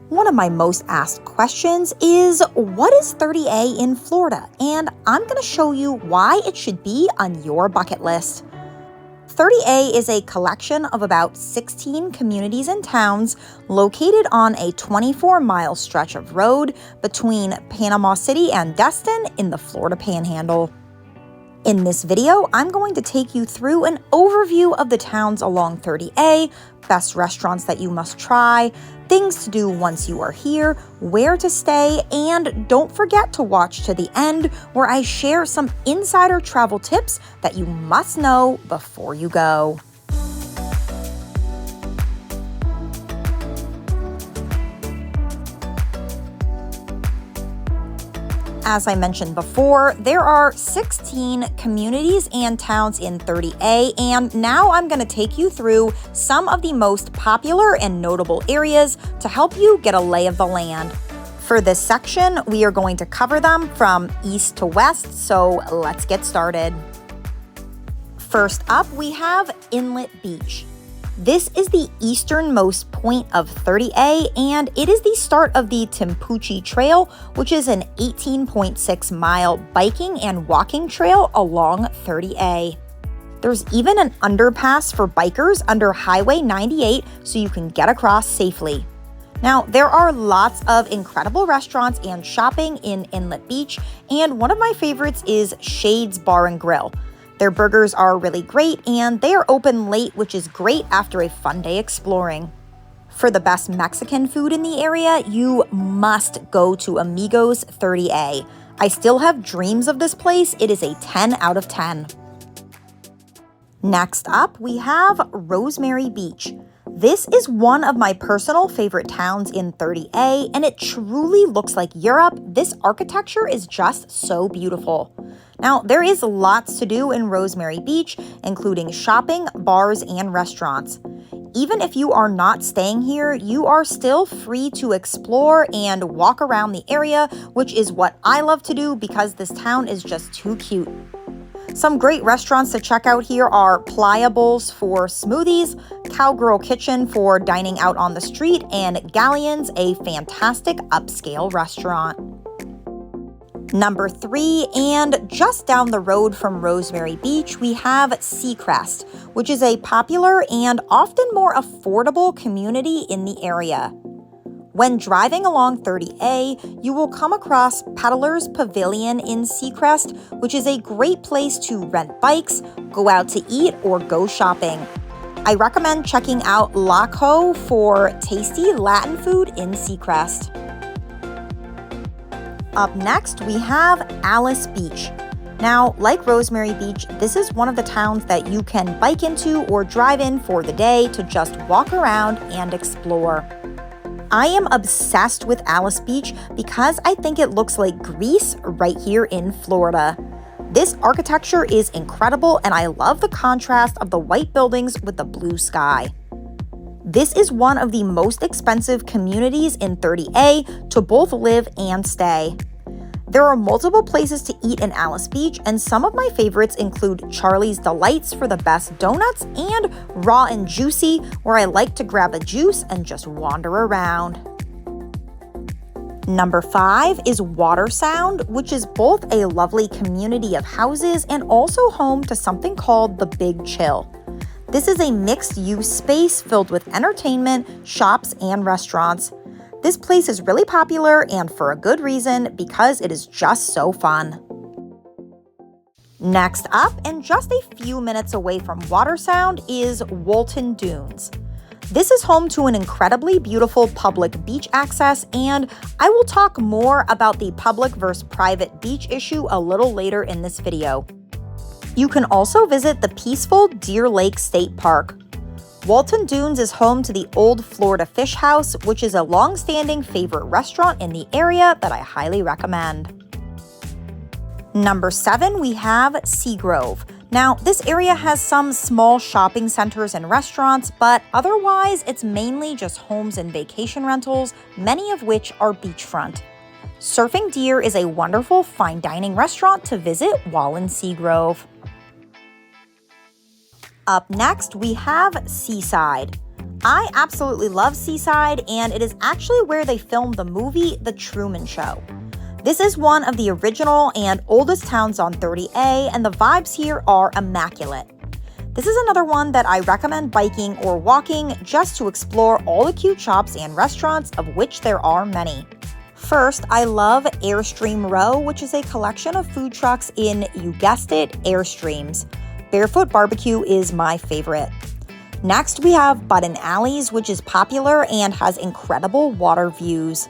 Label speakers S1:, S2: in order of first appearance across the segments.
S1: One of my most asked questions is, what is 30A in Florida? And I'm going to show you why it should be on your bucket list. 30A is a collection of about 16 communities and towns located on a 24-mile stretch of road between Panama City and Destin in the Florida Panhandle. In this video, I'm going to take you through an overview of the towns along 30A, best restaurants that you must try, things to do once you are here, where to stay, and don't forget to watch to the end where I share some insider travel tips that you must know before you go. As I mentioned before, there are 16 communities and towns in 30A, and now I'm going to take you through some of the most popular and notable areas to help you get a lay of the land. For this section, we are going to cover them from east to west, so let's get started. First up, we have Inlet Beach. This is the easternmost point of 30A, and it is the start of the Timpucci Trail, which is an 18.6-mile biking and walking trail along 30A. There's even an underpass for bikers under Highway 98 so you can get across safely. Now, there are lots of incredible restaurants and shopping in Inlet Beach, and one of my favorites is Shade's Bar and Grill. Their burgers are really great, and they are open late, which is great after a fun day exploring. For the best Mexican food in the area, you must go to Amigos 30A. I still have dreams of this place. It is a 10 out of 10. Next up, we have Rosemary Beach. This is one of my personal favorite towns in 30A, and it truly looks like Europe. This architecture is just so beautiful. Now, there is lots to do in Rosemary Beach, including shopping, bars, and restaurants. Even if you are not staying here, you are still free to explore and walk around the area, which is what I love to do because this town is just too cute. Some great restaurants to check out here are Pliables for smoothies, Cowgirl Kitchen for dining out on the street, and Galleons, a fantastic upscale restaurant. Number 3, and just down the road from Rosemary Beach, we have Seacrest, which is a popular and often more affordable community in the area. When driving along 30A, you will come across Peddler's Pavilion in Seacrest, which is a great place to rent bikes, go out to eat, or go shopping. I recommend checking out La Co for tasty Latin food in Seacrest. Up next, we have Alys Beach. Now, like Rosemary Beach, this is one of the towns that you can bike into or drive in for the day to just walk around and explore. I am obsessed with Alys Beach because I think it looks like Greece right here in Florida. This architecture is incredible, and I love the contrast of the white buildings with the blue sky. This is one of the most expensive communities in 30A to both live and stay. There are multiple places to eat in Alys Beach, and some of my favorites include Charlie's Delights for the best donuts and Raw and Juicy, where I like to grab a juice and just wander around. Number 5 is Watersound, which is both a lovely community of houses and also home to something called the Big Chill. This is a mixed-use space filled with entertainment, shops, and restaurants. This place is really popular, and for a good reason, because it is just so fun. Next up, and just a few minutes away from Watersound, is Walton Dunes. This is home to an incredibly beautiful public beach access, and I will talk more about the public versus private beach issue a little later in this video. You can also visit the peaceful Deer Lake State Park. Walton Dunes is home to the Old Florida Fish House, which is a long-standing favorite restaurant in the area that I highly recommend. Number 7, we have Seagrove. Now, this area has some small shopping centers and restaurants, but otherwise it's mainly just homes and vacation rentals, many of which are beachfront. Surfing Deer is a wonderful fine dining restaurant to visit while in Seagrove. Up next, we have Seaside. I absolutely love Seaside, and it is actually where they filmed the movie The Truman Show. This is one of the original and oldest towns on 30A, and the vibes here are immaculate. This is another one that I recommend biking or walking just to explore all the cute shops and restaurants, of which there are many. First, I love Airstream Row, which is a collection of food trucks in, you guessed it, Airstreams. Barefoot Barbecue is my favorite. Next, we have Bud and Alys, which is popular and has incredible water views.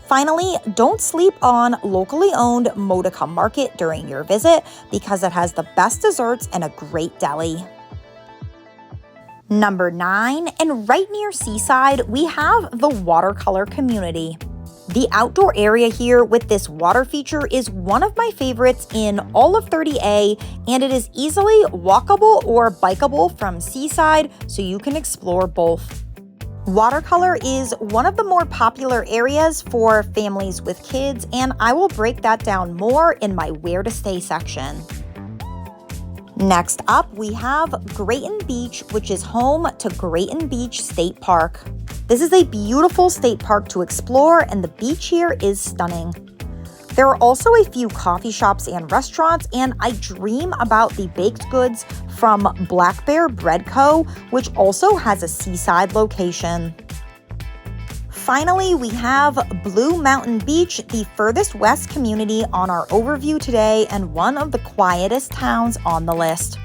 S1: Finally, don't sleep on locally owned Modica Market during your visit because it has the best desserts and a great deli. Number 9, and right near Seaside, we have the Watercolor community. The outdoor area here with this water feature is one of my favorites in all of 30A, and it is easily walkable or bikeable from Seaside, so you can explore both. Watercolor is one of the more popular areas for families with kids, and I will break that down more in my Where to Stay section. Next up, we have Grayton Beach, which is home to Grayton Beach State Park. This is a beautiful state park to explore, and the beach here is stunning. There are also a few coffee shops and restaurants, and I dream about the baked goods from Black Bear Bread Co., which also has a seaside location. Finally, we have Blue Mountain Beach, the furthest west community on our overview today and one of the quietest towns on the list.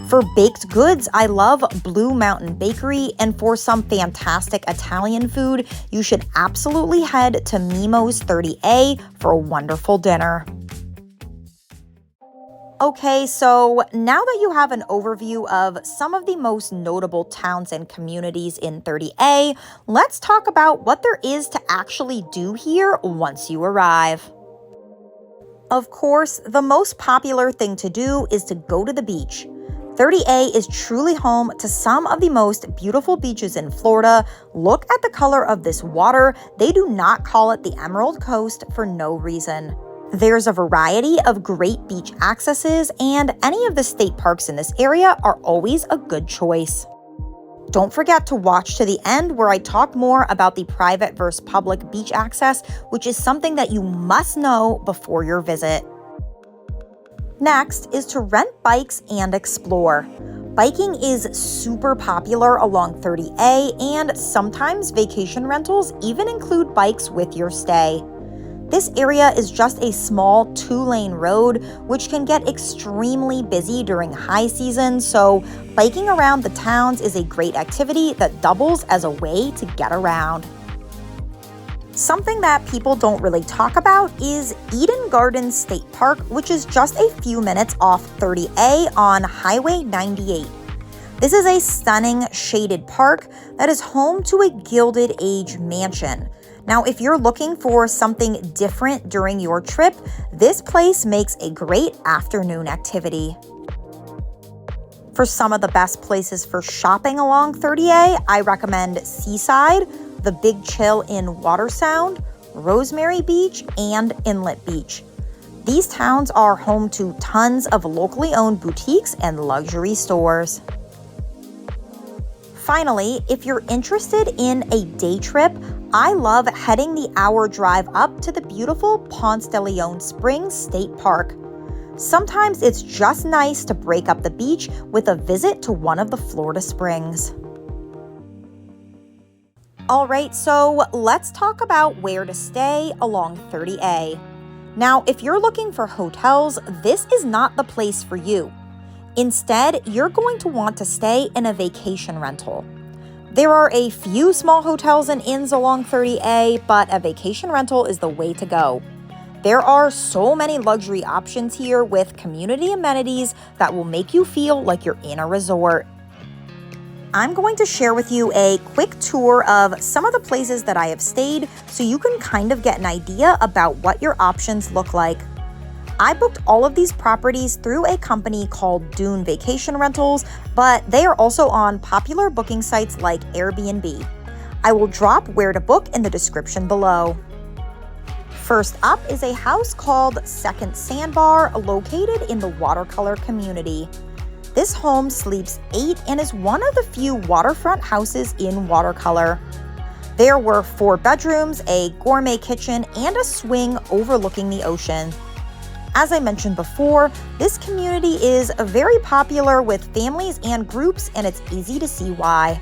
S1: For baked goods, I love Blue Mountain Bakery, and for some fantastic Italian food, you should absolutely head to Mimo's 30A for a wonderful dinner. Okay, so now that you have an overview of some of the most notable towns and communities in 30A, let's talk about what there is to actually do here once you arrive. Of course, the most popular thing to do is to go to the beach. 30A is truly home to some of the most beautiful beaches in Florida. Look at the color of this water. They do not call it the Emerald Coast for no reason. There's a variety of great beach accesses, and any of the state parks in this area are always a good choice. Don't forget to watch to the end where I talk more about the private versus public beach access, which is something that you must know before your visit. Next is to rent bikes and explore. Biking is super popular along 30A, and sometimes vacation rentals even include bikes with your stay. This area is just a small 2-lane road, which can get extremely busy during high season, so biking around the towns is a great activity that doubles as a way to get around. Something that people don't really talk about is Eden Gardens State Park, which is just a few minutes off 30A on Highway 98. This is a stunning shaded park that is home to a Gilded Age mansion. Now, if you're looking for something different during your trip, this place makes a great afternoon activity. For some of the best places for shopping along 30A, I recommend Seaside, the Big Chill in Watersound, Rosemary Beach, and Inlet Beach. These towns are home to tons of locally owned boutiques and luxury stores. Finally, if you're interested in a day trip, I love heading the hour drive up to the beautiful Ponce de Leon Springs State Park. Sometimes it's just nice to break up the beach with a visit to one of the Florida springs. All right, so let's talk about where to stay along 30A. Now, if you're looking for hotels, this is not the place for you. Instead, you're going to want to stay in a vacation rental. There are a few small hotels and inns along 30A, but a vacation rental is the way to go. There are so many luxury options here with community amenities that will make you feel like you're in a resort. I'm going to share with you a quick tour of some of the places that I have stayed so you can kind of get an idea about what your options look like. I booked all of these properties through a company called Dune Vacation Rentals, but they are also on popular booking sites like Airbnb. I will drop where to book in the description below. First up is a house called Second Sandbar, located in the Watercolor community. This home sleeps 8 and is one of the few waterfront houses in Watercolor. There were 4 bedrooms, a gourmet kitchen, and a swing overlooking the ocean. As I mentioned before, this community is very popular with families and groups, and it's easy to see why.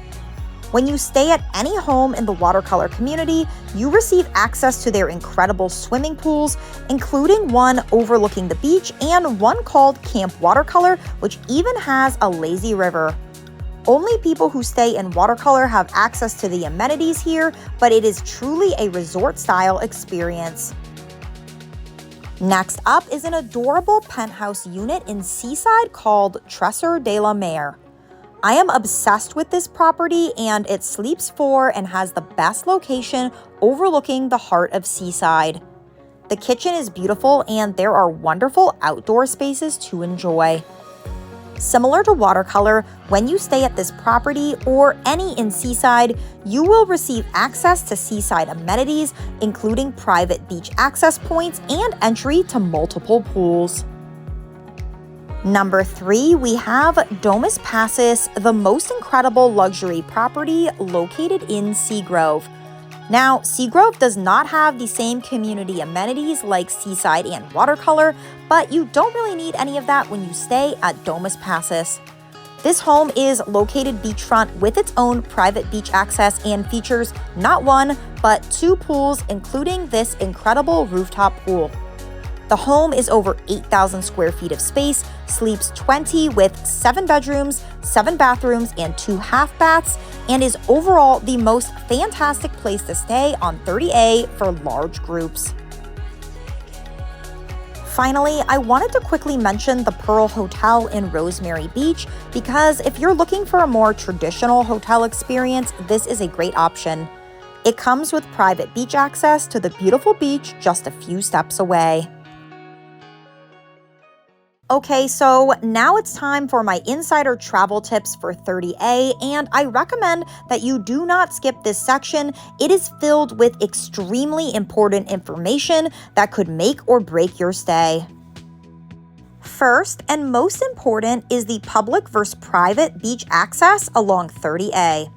S1: When you stay at any home in the Watercolor community, you receive access to their incredible swimming pools, including one overlooking the beach and one called Camp Watercolor, which even has a lazy river. Only people who stay in Watercolor have access to the amenities here, but it is truly a resort-style experience. Next up is an adorable penthouse unit in Seaside called Tresor de la Mer. I am obsessed with this property, and it sleeps 4 and has the best location overlooking the heart of Seaside. The kitchen is beautiful and there are wonderful outdoor spaces to enjoy. Similar to Watercolor, when you stay at this property or any in Seaside, you will receive access to Seaside amenities, including private beach access points and entry to multiple pools. Number 3, we have Domus Passus, the most incredible luxury property located in Seagrove. Now, Seagrove does not have the same community amenities like Seaside and Watercolor, but you don't really need any of that when you stay at Domus Passus. This home is located beachfront with its own private beach access and features not 1, but 2 pools, including this incredible rooftop pool. The home is over 8,000 square feet of space, sleeps 20 with 7 bedrooms, 7 bathrooms, and 2 half baths, and is overall the most fantastic place to stay on 30A for large groups. Finally, I wanted to quickly mention the Pearl Hotel in Rosemary Beach because if you're looking for a more traditional hotel experience, this is a great option. It comes with private beach access to the beautiful beach just a few steps away. Okay, so now it's time for my insider travel tips for 30A, and I recommend that you do not skip this section. It is filled with extremely important information that could make or break your stay. First and most important is the public versus private beach access along 30A.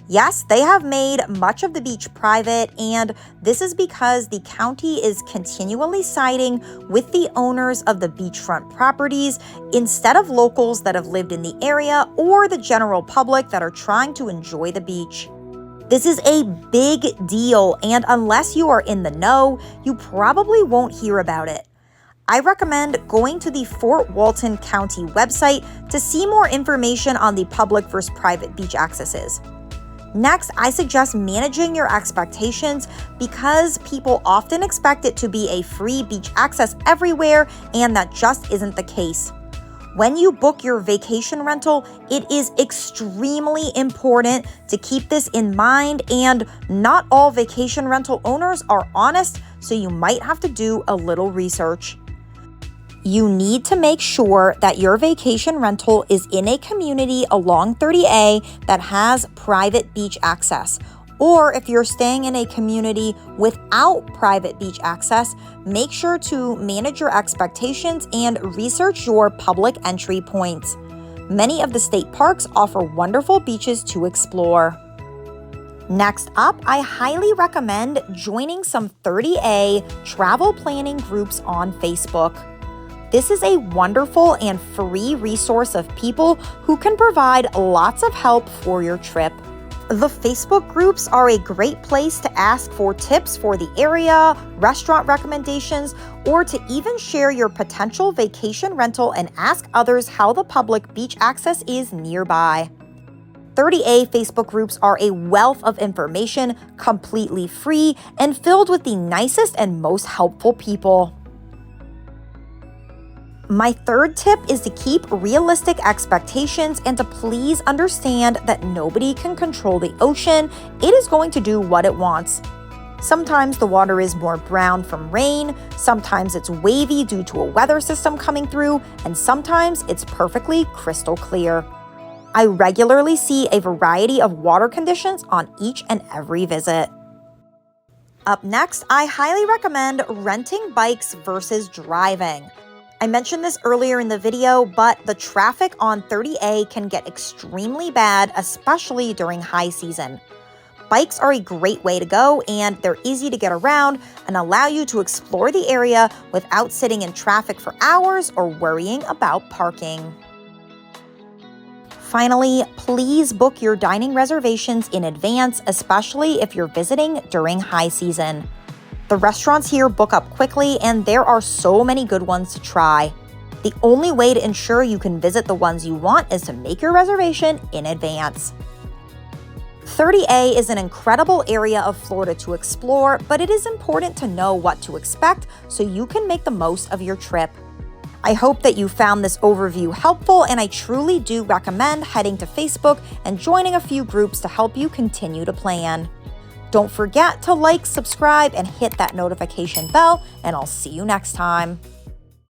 S1: Yes, they have made much of the beach private, and this is because the county is continually siding with the owners of the beachfront properties instead of locals that have lived in the area or the general public that are trying to enjoy the beach. This is a big deal, and unless you are in the know, you probably won't hear about it. I recommend going to the Fort Walton County website to see more information on the public versus private beach accesses. Next, I suggest managing your expectations because people often expect it to be a free beach access everywhere, and that just isn't the case. When you book your vacation rental, it is extremely important to keep this in mind, and not all vacation rental owners are honest, so you might have to do a little research. You need to make sure that your vacation rental is in a community along 30A that has private beach access. Or if you're staying in a community without private beach access, make sure to manage your expectations and research your public entry points. Many of the state parks offer wonderful beaches to explore. Next up, I highly recommend joining some 30A travel planning groups on Facebook. This is a wonderful and free resource of people who can provide lots of help for your trip. The Facebook groups are a great place to ask for tips for the area, restaurant recommendations, or to even share your potential vacation rental and ask others how the public beach access is nearby. 30A Facebook groups are a wealth of information, completely free, and filled with the nicest and most helpful people. My third tip is to keep realistic expectations and to please understand that nobody can control the ocean. It is going to do what it wants. Sometimes the water is more brown from rain, sometimes it's wavy due to a weather system coming through, and sometimes it's perfectly crystal clear. I regularly see a variety of water conditions on each and every visit. Up next, I highly recommend renting bikes versus driving. I mentioned this earlier in the video, but the traffic on 30A can get extremely bad, especially during high season. Bikes are a great way to go, and they're easy to get around and allow you to explore the area without sitting in traffic for hours or worrying about parking. Finally, please book your dining reservations in advance, especially if you're visiting during high season. The restaurants here book up quickly, and there are so many good ones to try. The only way to ensure you can visit the ones you want is to make your reservation in advance. 30A is an incredible area of Florida to explore, but it is important to know what to expect so you can make the most of your trip. I hope that you found this overview helpful, and I truly do recommend heading to Facebook and joining a few groups to help you continue to plan. Don't forget to like, subscribe, and hit that notification bell, and I'll see you next time.